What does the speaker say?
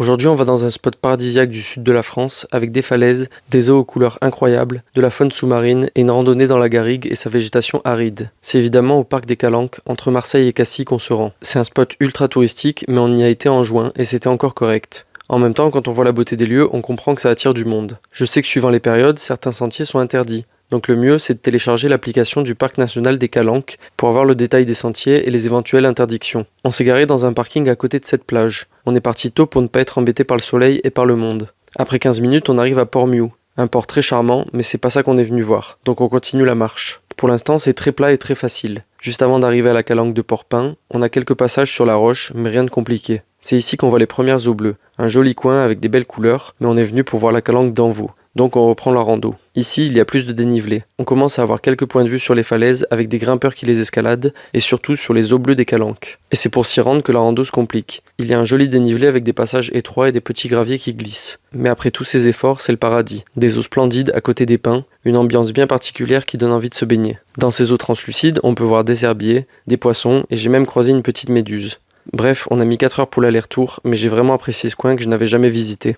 Aujourd'hui, on va dans un spot paradisiaque du sud de la France, avec des falaises, des eaux aux couleurs incroyables, de la faune sous-marine et une randonnée dans la garrigue et sa végétation aride. C'est évidemment au parc des Calanques, entre Marseille et Cassis qu'on se rend. C'est un spot ultra touristique, mais on y a été en juin et c'était encore correct. En même temps, quand on voit la beauté des lieux, on comprend que ça attire du monde. Je sais que suivant les périodes, certains sentiers sont interdits. Donc le mieux, c'est de télécharger l'application du Parc national des Calanques pour avoir le détail des sentiers et les éventuelles interdictions. On s'est garé dans un parking à côté de cette plage. On est parti tôt pour ne pas être embêté par le soleil et par le monde. Après 15 minutes, on arrive à Port-Miou. Un port très charmant, mais c'est pas ça qu'on est venu voir. Donc on continue la marche. Pour l'instant, c'est très plat et très facile. Juste avant d'arriver à la calanque de Port-Pin, on a quelques passages sur la roche, mais rien de compliqué. C'est ici qu'on voit les premières eaux bleues. Un joli coin avec des belles couleurs, mais on est venu pour voir la calanque d'Envaux. Donc on reprend la rando. Ici, il y a plus de dénivelé. On commence à avoir quelques points de vue sur les falaises avec des grimpeurs qui les escaladent et surtout sur les eaux bleues des Calanques. Et c'est pour s'y rendre que la rando se complique. Il y a un joli dénivelé avec des passages étroits et des petits graviers qui glissent. Mais après tous ces efforts, c'est le paradis. Des eaux splendides à côté des pins, une ambiance bien particulière qui donne envie de se baigner. Dans ces eaux translucides, on peut voir des herbiers, des poissons et j'ai même croisé une petite méduse. Bref, on a mis 4 heures pour l'aller-retour, mais j'ai vraiment apprécié ce coin que je n'avais jamais visité.